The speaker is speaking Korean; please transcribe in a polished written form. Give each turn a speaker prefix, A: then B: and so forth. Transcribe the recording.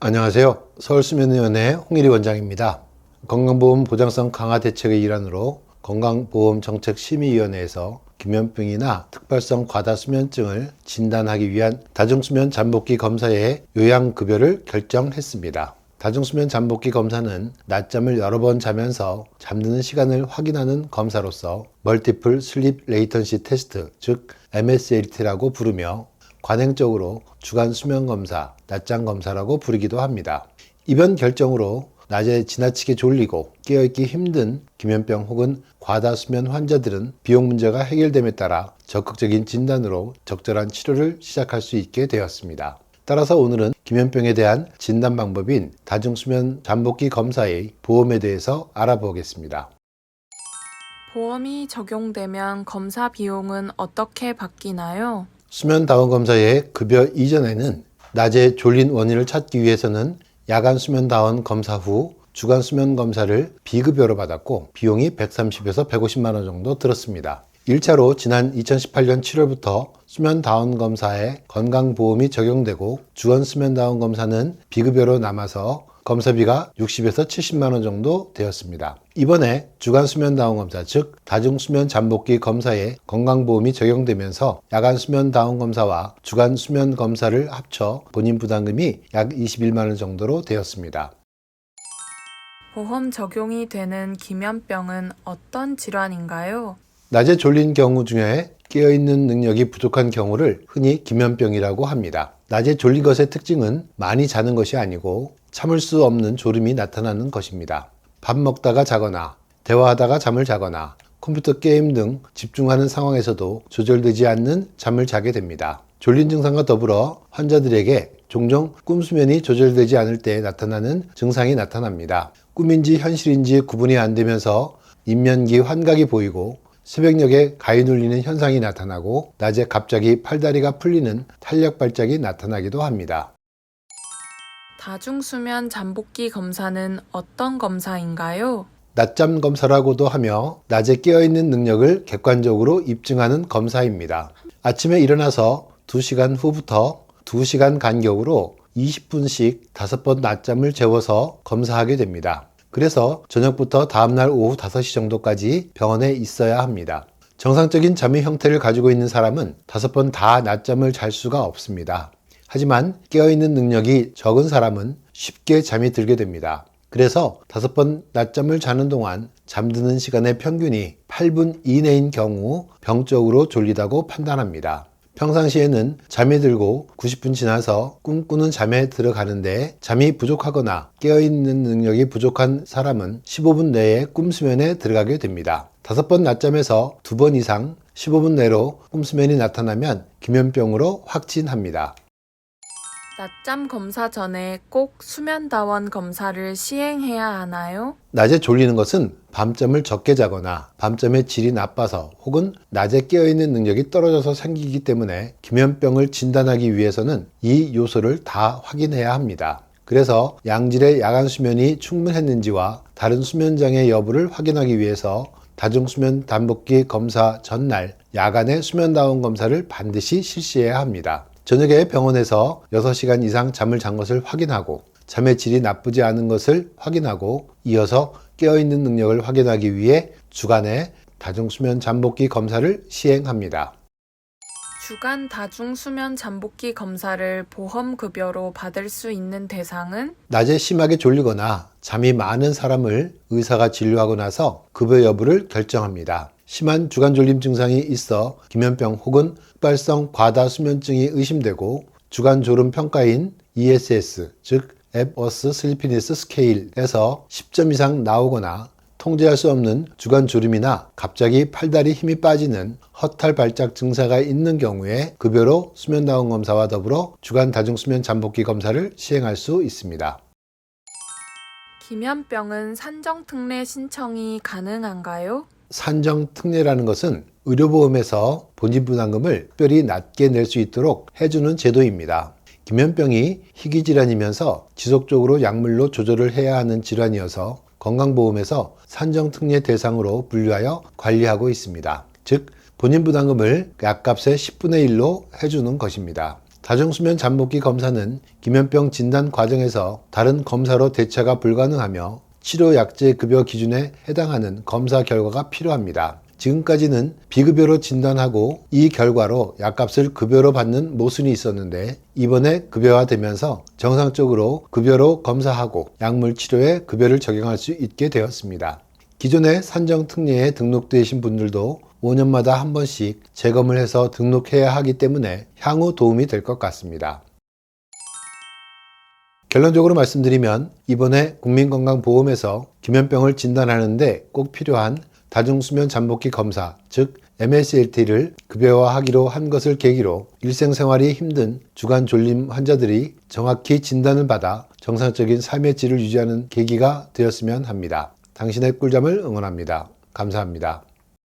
A: 안녕하세요. 서울수면위원회 홍일희 원장입니다. 건강보험 보장성 강화 대책의 일환으로 건강보험정책심의위원회에서 기면병이나 특발성 과다수면증을 진단하기 위한 다중수면 잠복기 검사의 요양급여를 결정했습니다. 다중수면 잠복기 검사는 낮잠을 여러 번 자면서 잠드는 시간을 확인하는 검사로서 멀티플 슬립 레이턴시 테스트, 즉 MSLT라고 부르며 관행적으로 주간 수면 검사, 낮잠 검사라고 부르기도 합니다. 이번 결정으로 낮에 지나치게 졸리고 깨어있기 힘든 기면병 혹은 과다수면 환자들은 비용 문제가 해결됨에 따라 적극적인 진단으로 적절한 치료를 시작할 수 있게 되었습니다. 따라서 오늘은 기면병에 대한 진단 방법인 다중수면 잠복기 검사의 보험에 대해서 알아보겠습니다.
B: 보험이 적용되면 검사 비용은 어떻게 바뀌나요?
A: 수면다운 검사의 급여 이전에는 낮에 졸린 원인을 찾기 위해서는 야간 수면다운 검사 후 주간 수면 검사를 비급여로 받았고 비용이 130에서 150만 원 정도 들었습니다. 1차로 지난 2018년 7월부터 수면다운 검사에 건강보험이 적용되고 주간 수면다운 검사는 비급여로 남아서 검사비가 60에서 70만 원 정도 되었습니다. 이번에 주간 수면다운 검사, 즉 다중수면 잠복기 검사에 건강보험이 적용되면서 야간 수면다운 검사와 주간 수면 검사를 합쳐 본인 부담금이 약 21만 원 정도로 되었습니다.
B: 보험 적용이 되는 기면병은 어떤 질환인가요?
A: 낮에 졸린 경우 중에 깨어있는 능력이 부족한 경우를 흔히 기면병이라고 합니다. 낮에 졸린 것의 특징은 많이 자는 것이 아니고 참을 수 없는 졸음이 나타나는 것입니다. 밥 먹다가 자거나 대화하다가 잠을 자거나 컴퓨터 게임 등 집중하는 상황에서도 조절되지 않는 잠을 자게 됩니다. 졸린 증상과 더불어 환자들에게 종종 꿈수면이 조절되지 않을 때 나타나는 증상이 나타납니다. 꿈인지 현실인지 구분이 안 되면서 인면기 환각이 보이고 새벽녘에 가위 눌리는 현상이 나타나고 낮에 갑자기 팔다리가 풀리는 탄력 발작이 나타나기도 합니다.
B: 다중수면 잠복기 검사는 어떤 검사인가요?
A: 낮잠 검사라고도 하며 낮에 깨어있는 능력을 객관적으로 입증하는 검사입니다. 아침에 일어나서 2시간 후부터 2시간 간격으로 20분씩 5번 낮잠을 재워서 검사하게 됩니다. 그래서 저녁부터 다음날 오후 5시 정도까지 병원에 있어야 합니다. 정상적인 잠의 형태를 가지고 있는 사람은 5번 다 낮잠을 잘 수가 없습니다. 하지만 깨어있는 능력이 적은 사람은 쉽게 잠이 들게 됩니다. 그래서 5번 낮잠을 자는 동안 잠드는 시간의 평균이 8분 이내인 경우 병적으로 졸리다고 판단합니다. 평상시에는 잠이 들고 90분 지나서 꿈꾸는 잠에 들어가는데 잠이 부족하거나 깨어있는 능력이 부족한 사람은 15분 내에 꿈수면에 들어가게 됩니다. 5번 낮잠에서 2번 이상 15분 내로 꿈수면이 나타나면 기면병으로 확진합니다.
B: 낮잠 검사 전에 꼭 수면다원 검사를 시행해야 하나요?
A: 낮에 졸리는 것은 밤잠을 적게 자거나 밤잠의 질이 나빠서 혹은 낮에 깨어있는 능력이 떨어져서 생기기 때문에 기면병을 진단하기 위해서는 이 요소를 다 확인해야 합니다. 그래서 양질의 야간 수면이 충분했는지와 다른 수면장애 여부를 확인하기 위해서 다중수면 잠복기 검사 전날 야간의 수면다운 검사를 반드시 실시해야 합니다. 저녁에 병원에서 6시간 이상 잠을 잔 것을 확인하고 잠의 질이 나쁘지 않은 것을 확인하고 이어서 깨어있는 능력을 확인하기 위해 주간에 다중수면 잠복기 검사를 시행합니다.
B: 주간 다중수면 잠복기 검사를 보험급여로 받을 수 있는 대상은?
A: 낮에 심하게 졸리거나 잠이 많은 사람을 의사가 진료하고 나서 급여 여부를 결정합니다. 심한 주간 졸림 증상이 있어 기면병 혹은 특발성 과다수면증이 의심되고 주간 졸음 평가인 ESS, 즉 Epworth Sleepiness Scale에서 10점 이상 나오거나 통제할 수 없는 주간 졸음이나 갑자기 팔다리 힘이 빠지는 허탈 발작 증세가 있는 경우에 급여로 수면다운 검사와 더불어 주간 다중수면 잠복기 검사를 시행할 수 있습니다.
B: 기면병은 산정특례 신청이 가능한가요?
A: 산정특례라는 것은 의료보험에서 본인 부담금을 특별히 낮게 낼 수 있도록 해주는 제도입니다. 기면병이 희귀질환이면서 지속적으로 약물로 조절을 해야 하는 질환이어서 건강보험에서 산정특례 대상으로 분류하여 관리하고 있습니다. 즉 본인 부담금을 약값의 10분의 1로 해주는 것입니다. 다중수면 잠복기 검사는 기면병 진단 과정에서 다른 검사로 대처가 불가능하며 치료약제 급여 기준에 해당하는 검사 결과가 필요합니다. 지금까지는 비급여로 진단하고 이 결과로 약값을 급여로 받는 모순이 있었는데 이번에 급여화되면서 정상적으로 급여로 검사하고 약물 치료에 급여를 적용할 수 있게 되었습니다. 기존에 산정특례에 등록되신 분들도 5년마다 한 번씩 재검을 해서 등록해야 하기 때문에 향후 도움이 될 것 같습니다. 결론적으로 말씀드리면 이번에 국민건강보험에서 기면병을 진단하는데 꼭 필요한 다중수면 잠복기 검사, 즉 MSLT를 급여화하기로 한 것을 계기로 일상생활이 힘든 주간졸림 환자들이 정확히 진단을 받아 정상적인 삶의 질을 유지하는 계기가 되었으면 합니다. 당신의 꿀잠을 응원합니다. 감사합니다.